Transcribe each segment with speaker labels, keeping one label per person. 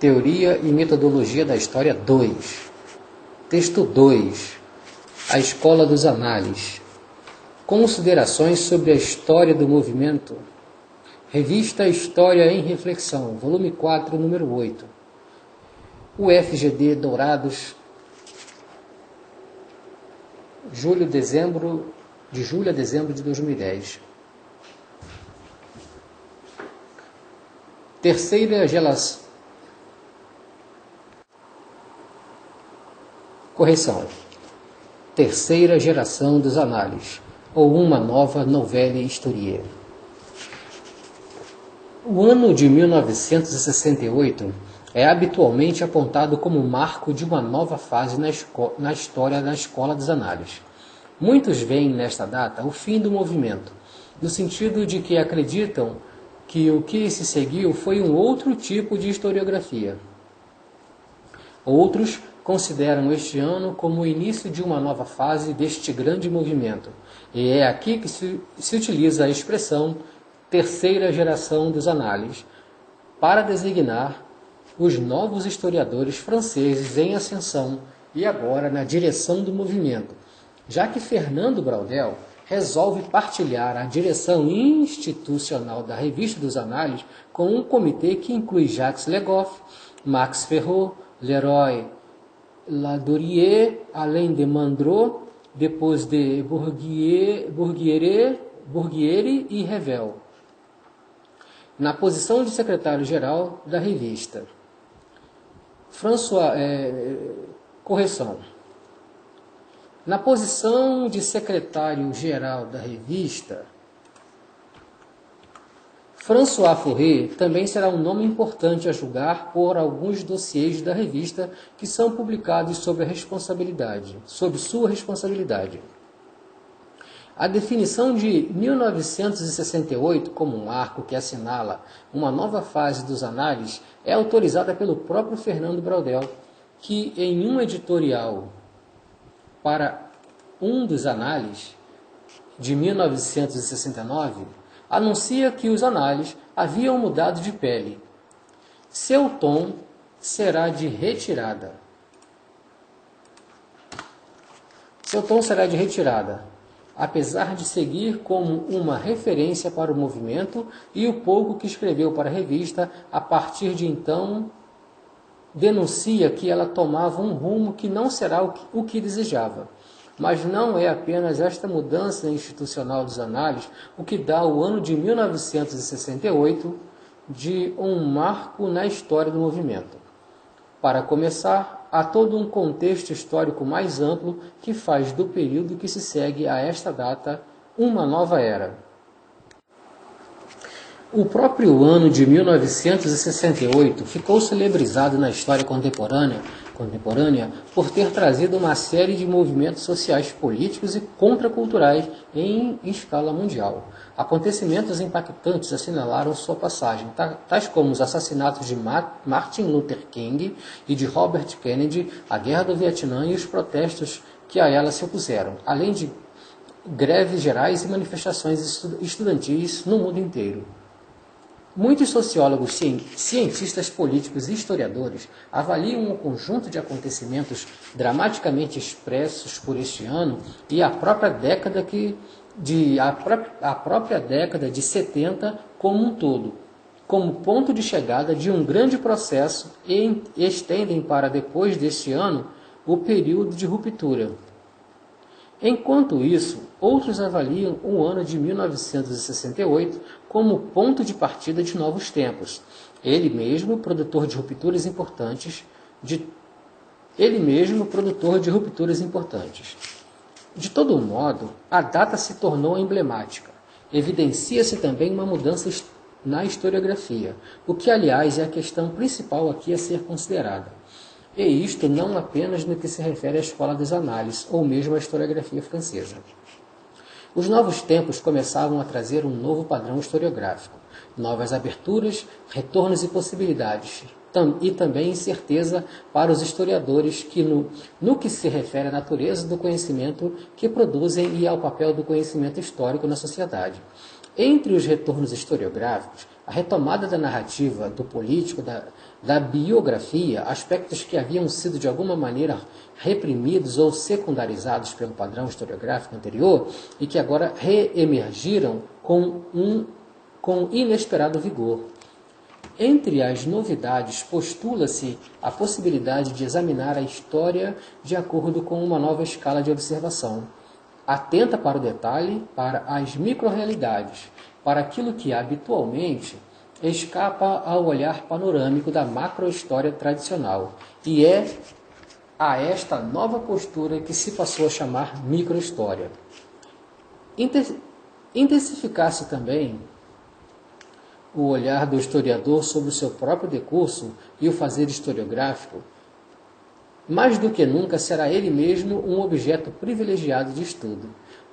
Speaker 1: Teoria e Metodologia da História 2. Texto 2. A Escola dos Análises. Considerações sobre a História do Movimento. Revista História em Reflexão, volume 4, número 8. UFGD Dourados, de julho a dezembro de 2010. Terceira geração. Correção. Terceira geração dos análises, ou uma nova novela historia. O ano de 1968 é habitualmente apontado como marco de uma nova fase na história da Escola dos Análises. Muitos veem nesta data o fim do movimento, no sentido de que acreditam que o que se seguiu foi um outro tipo de historiografia. Outros consideram este ano como o início de uma nova fase deste grande movimento, e é aqui que se utiliza a expressão terceira geração dos análises para designar os novos historiadores franceses em ascensão e agora na direção do movimento, já que Fernando Braudel resolve partilhar a direção institucional da Revista dos Análises com um comitê que inclui Jacques Legoff, Max Ferrot, Leroy Ladourier, Alain de Mandrot, depois de Bourguiere e Revel, na posição de secretário-geral da revista. Correção. Na posição de secretário-geral da revista, François Furet também será um nome importante a julgar por alguns dossiês da revista que são publicados sob sua responsabilidade. A definição de 1968 como um marco que assinala uma nova fase dos análises é autorizada pelo próprio Fernando Braudel, que em um editorial para um dos análises de 1969, anuncia que os análises haviam mudado de pele. Seu tom será de retirada. Apesar de seguir como uma referência para o movimento e o pouco que escreveu para a revista, a partir de então denuncia que ela tomava um rumo que não será o que desejava. Mas não é apenas esta mudança institucional dos análises o que dá o ano de 1968 de um marco na história do movimento. Para começar, há todo um contexto histórico mais amplo que faz do período que se segue a esta data uma nova era. O próprio ano de 1968 ficou celebrizado na história contemporânea por ter trazido uma série de movimentos sociais, políticos e contraculturais em escala mundial. Acontecimentos impactantes assinalaram sua passagem, tais como os assassinatos de Martin Luther King e de Robert Kennedy, a Guerra do Vietnã e os protestos que a ela se opuseram, além de greves gerais e manifestações estudantis no mundo inteiro. Muitos sociólogos, cientistas políticos e historiadores avaliam o conjunto de acontecimentos dramaticamente expressos por este ano e a própria década de 70 como um todo, como ponto de chegada de um grande processo e estendem para depois deste ano o período de ruptura. Enquanto isso, outros avaliam o ano de 1968 como ponto de partida de novos tempos. Ele mesmo, produtor de rupturas importantes. De todo modo, a data se tornou emblemática. Evidencia-se também uma mudança na historiografia, o que, aliás, é a questão principal aqui a ser considerada. E isto não apenas no que se refere à Escola dos Análises, ou mesmo à historiografia francesa. Os novos tempos começavam a trazer um novo padrão historiográfico, novas aberturas, retornos e possibilidades, e também incerteza para os historiadores que, no que se refere à natureza do conhecimento que produzem e ao papel do conhecimento histórico na sociedade. Entre os retornos historiográficos, A retomada da narrativa, do político, da biografia, aspectos que haviam sido de alguma maneira reprimidos ou secundarizados pelo padrão historiográfico anterior e que agora reemergiram com inesperado vigor. Entre as novidades, postula-se a possibilidade de examinar a história de acordo com uma nova escala de observação, atenta para o detalhe, para as microrrealidades, para aquilo que habitualmente escapa ao olhar panorâmico da macrohistória tradicional. E é a esta nova postura que se passou a chamar microhistória. Intensificar-se também o olhar do historiador sobre o seu próprio decurso e o fazer historiográfico, mais do que nunca será ele mesmo um objeto privilegiado de estudo.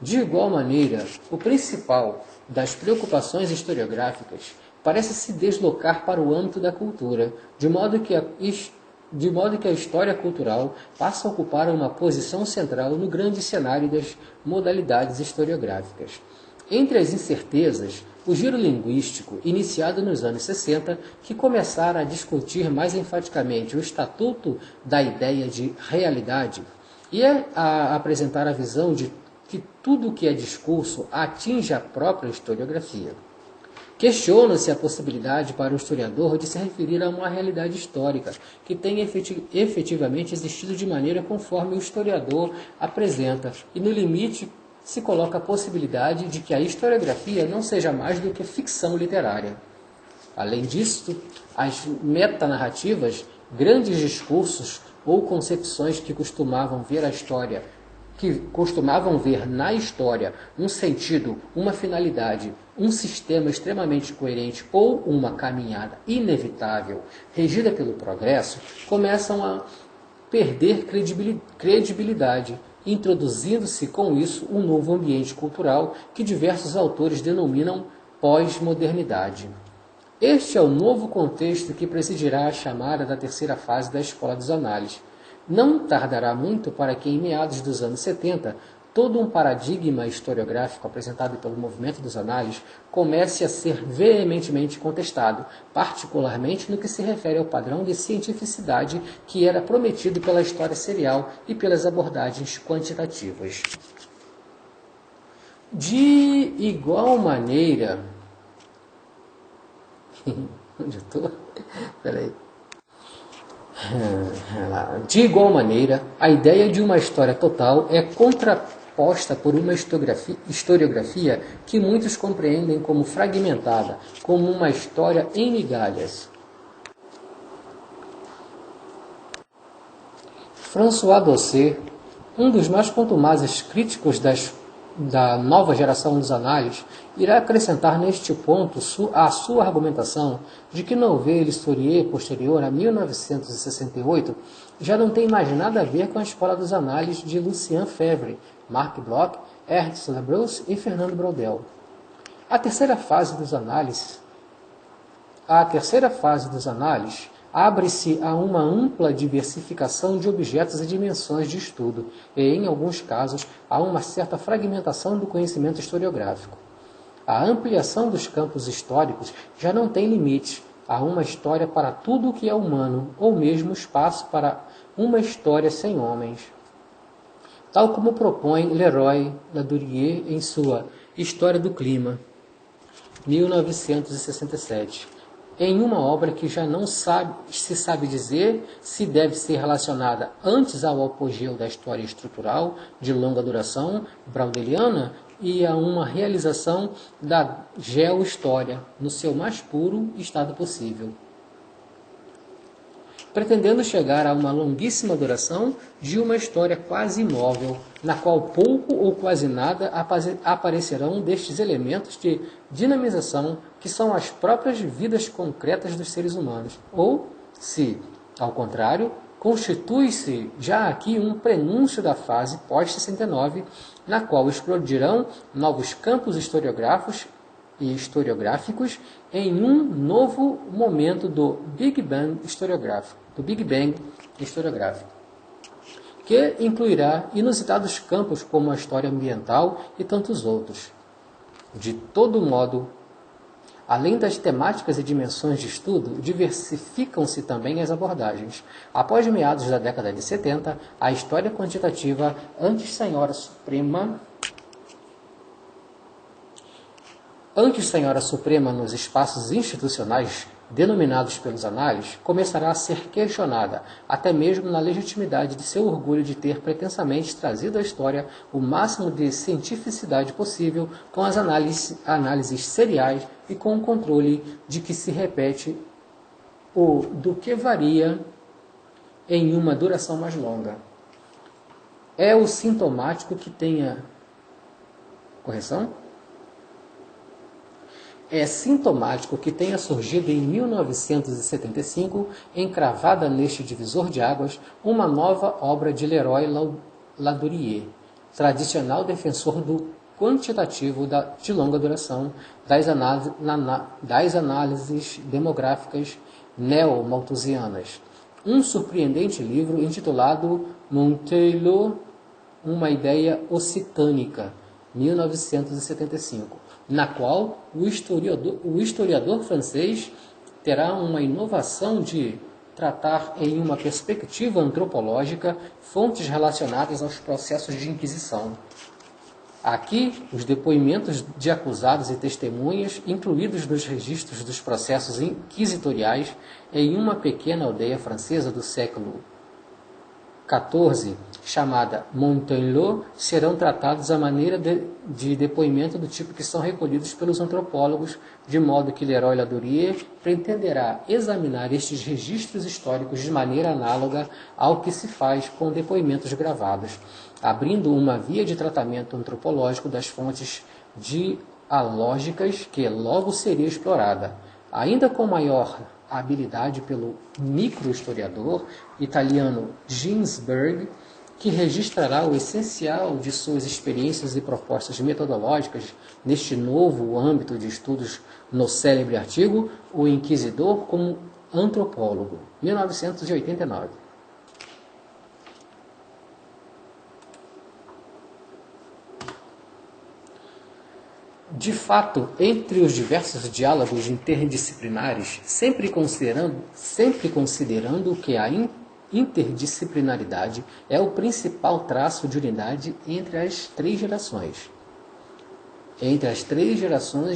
Speaker 1: De igual maneira, o principal das preocupações historiográficas parece se deslocar para o âmbito da cultura, de modo que a história cultural passa a ocupar uma posição central no grande cenário das modalidades historiográficas. Entre as incertezas, o giro linguístico, iniciado nos anos 60, que começara a discutir mais enfaticamente o estatuto da ideia de realidade e a apresentar a visão de que tudo que é discurso atinge a própria historiografia. Questiona-se a possibilidade para o historiador de se referir a uma realidade histórica que tenha efetivamente existido de maneira conforme o historiador apresenta, e no limite se coloca a possibilidade de que a historiografia não seja mais do que ficção literária. Além disso, as metanarrativas, grandes discursos ou concepções que costumavam ver na história um sentido, uma finalidade, um sistema extremamente coerente ou uma caminhada inevitável, regida pelo progresso, começam a perder credibilidade, introduzindo-se com isso um novo ambiente cultural que diversos autores denominam pós-modernidade. Este é o novo contexto que presidirá a chamada da terceira fase da Escola dos Análises. Não tardará muito para que, em meados dos anos 70, todo um paradigma historiográfico apresentado pelo movimento dos análises comece a ser veementemente contestado, particularmente no que se refere ao padrão de cientificidade que era prometido pela história serial e pelas abordagens quantitativas. De igual maneira... Onde eu estou? Peraí. De igual maneira, a ideia de uma história total é contraposta por uma historiografia que muitos compreendem como fragmentada, como uma história em migalhas. François Dolcer, um dos mais contumazes críticos da nova geração dos análises, irá acrescentar neste ponto a sua argumentação de que Nouvelle Historie posterior a 1968 já não tem mais nada a ver com a escola dos análises de Lucien Febvre, Marc Bloch, Ernst Labrousse e Fernando Braudel. A terceira fase dos análises abre-se a uma ampla diversificação de objetos e dimensões de estudo, e, em alguns casos, a uma certa fragmentação do conhecimento historiográfico. A ampliação dos campos históricos já não tem limite. Há uma história para tudo o que é humano, ou mesmo espaço para uma história sem homens. Tal como propõe Leroy Ladurie em sua História do Clima, 1967. Em uma obra que já não se sabe dizer se deve ser relacionada antes ao apogeu da história estrutural de longa duração braudeliana e a uma realização da geohistória no seu mais puro estado possível, pretendendo chegar a uma longuíssima duração de uma história quase imóvel, na qual pouco ou quase nada aparecerão destes elementos de dinamização que são as próprias vidas concretas dos seres humanos, ou, se, ao contrário, constitui-se já aqui um prenúncio da fase pós-69, na qual explodirão novos campos historiográficos em um novo momento do Big Bang historiográfico, que incluirá inusitados campos como a história ambiental e tantos outros. De todo modo, Além das temáticas e dimensões de estudo, diversificam-se também as abordagens. Após meados da década de 70, a história quantitativa, antes Senhora Suprema nos espaços institucionais denominados pelos análises, começará a ser questionada, até mesmo na legitimidade de seu orgulho de ter pretensamente trazido à história o máximo de cientificidade possível com as análises seriais e com o controle de que se repete ou do que varia em uma duração mais longa. É o sintomático que tenha... Correção? É sintomático que tenha surgido em 1975, encravada neste divisor de águas, uma nova obra de Leroy Ladurie, tradicional defensor do quantitativo de longa duração das análises demográficas neo-malthusianas. Um surpreendente livro intitulado Monteilo, uma ideia occitânica, 1975, na qual o historiador francês terá uma inovação de tratar em uma perspectiva antropológica fontes relacionadas aos processos de Inquisição. Aqui, os depoimentos de acusados e testemunhas, incluídos nos registros dos processos inquisitoriais, em uma pequena aldeia francesa do século XIV, chamada Montagneux, serão tratados à maneira de depoimento do tipo que são recolhidos pelos antropólogos, de modo que Leroy Ladurie pretenderá examinar estes registros históricos de maneira análoga ao que se faz com depoimentos gravados, abrindo uma via de tratamento antropológico das fontes dialógicas que logo seria explorada, ainda com maior habilidade pelo microhistoriador italiano Ginsberg, que registrará o essencial de suas experiências e propostas metodológicas neste novo âmbito de estudos no célebre artigo O Inquisidor como Antropólogo, 1989. De fato, entre os diversos diálogos interdisciplinares, sempre considerando que a interdisciplinaridade é o principal traço de unidade entre as três gerações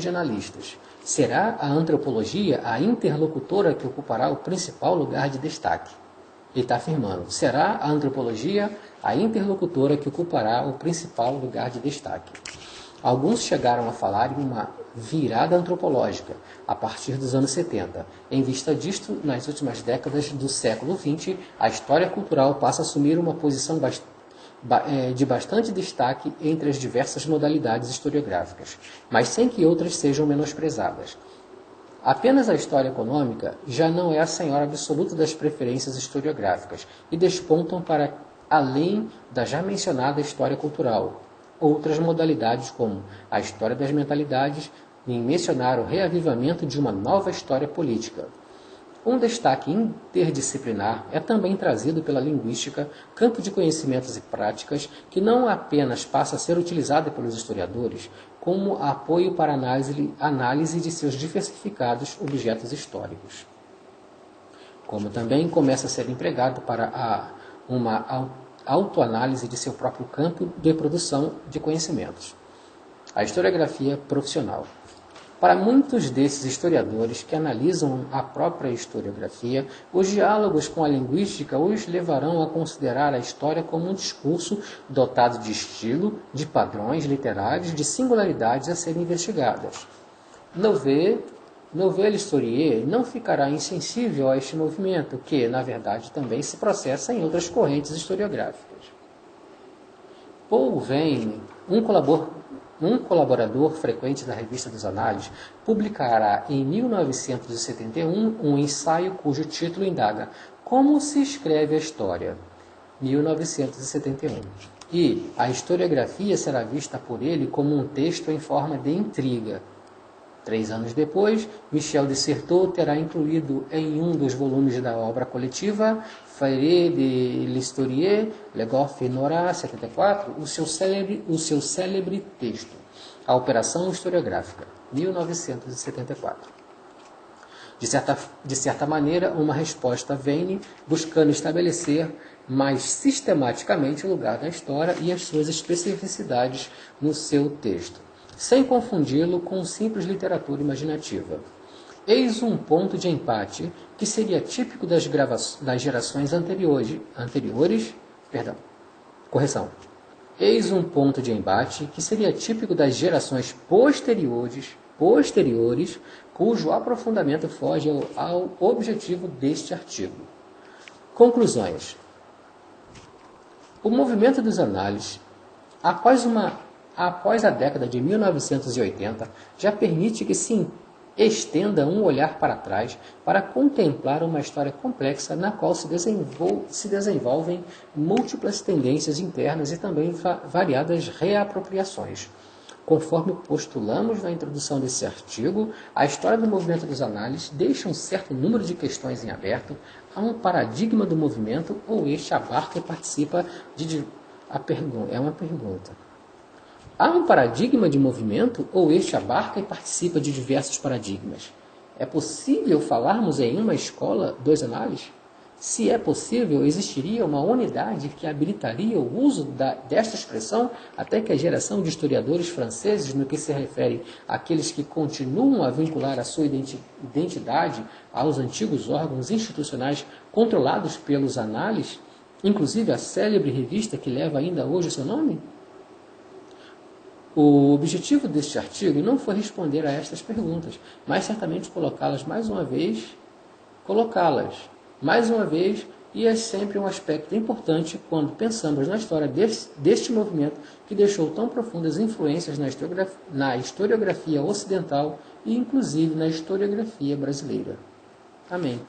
Speaker 1: de analistas, será a antropologia a interlocutora que ocupará o principal lugar de destaque. Ele está afirmando, será a antropologia a interlocutora que ocupará o principal lugar de destaque. Alguns chegaram a falar em uma virada antropológica a partir dos anos 70. Em vista disto, nas últimas décadas do século XX, a história cultural passa a assumir uma posição de bastante destaque entre as diversas modalidades historiográficas, mas sem que outras sejam menosprezadas. Apenas a história econômica já não é a senhora absoluta das preferências historiográficas e despontam para além da já mencionada história cultural. Outras modalidades, como a história das mentalidades, em mencionar o reavivamento de uma nova história política. Um destaque interdisciplinar é também trazido pela linguística, campo de conhecimentos e práticas que não apenas passa a ser utilizada pelos historiadores como apoio para análise de seus diversificados objetos históricos, como também começa a ser empregado para uma autoanálise de seu próprio campo de produção de conhecimentos. A historiografia profissional. Para muitos desses historiadores que analisam a própria historiografia, os diálogos com a linguística os levarão a considerar a história como um discurso dotado de estilo, de padrões literários, de singularidades a serem investigadas. Nouvelle Historier não ficará insensível a este movimento, que, na verdade, também se processa em outras correntes historiográficas. Paul Veyne, um colaborador frequente da Revista dos Análises, publicará em 1971 um ensaio cujo título indaga Como se escreve a história, 1971. E a historiografia será vista por ele como um texto em forma de intriga. 3 anos depois, Michel de Certeau terá incluído em um dos volumes da obra coletiva Fayret de l'Histoire, Le Goff et Nora, 74, o seu célebre texto, A Operação Historiográfica. 1974. De certa maneira, uma resposta vem buscando estabelecer mais sistematicamente o lugar da história e as suas especificidades no seu texto, sem confundi-lo com simples literatura imaginativa. Eis um ponto de empate que seria típico das gerações anteriores. Eis um ponto de embate que seria típico das gerações posteriores, cujo aprofundamento foge ao objetivo deste artigo. Conclusões. O movimento dos análises, após a década de 1980, já permite que se estenda um olhar para trás para contemplar uma história complexa na qual se desenvolvem múltiplas tendências internas e também variadas reapropriações. Conforme postulamos na introdução desse artigo, a história do movimento dos análises deixa um certo número de questões em aberto. Há um paradigma do movimento ou este abarca e participa de... É uma pergunta. Há um paradigma de movimento ou este abarca e participa de diversos paradigmas? É possível falarmos em uma escola dos análises? Se é possível, existiria uma unidade que habilitaria o uso desta expressão até que a geração de historiadores franceses, no que se refere àqueles que continuam a vincular a sua identidade aos antigos órgãos institucionais controlados pelos análises, inclusive a célebre revista que leva ainda hoje o seu nome? O objetivo deste artigo não foi responder a estas perguntas, mas certamente colocá-las mais uma vez, e é sempre um aspecto importante quando pensamos na história deste movimento que deixou tão profundas influências na historiografia ocidental e inclusive na historiografia brasileira. Amém.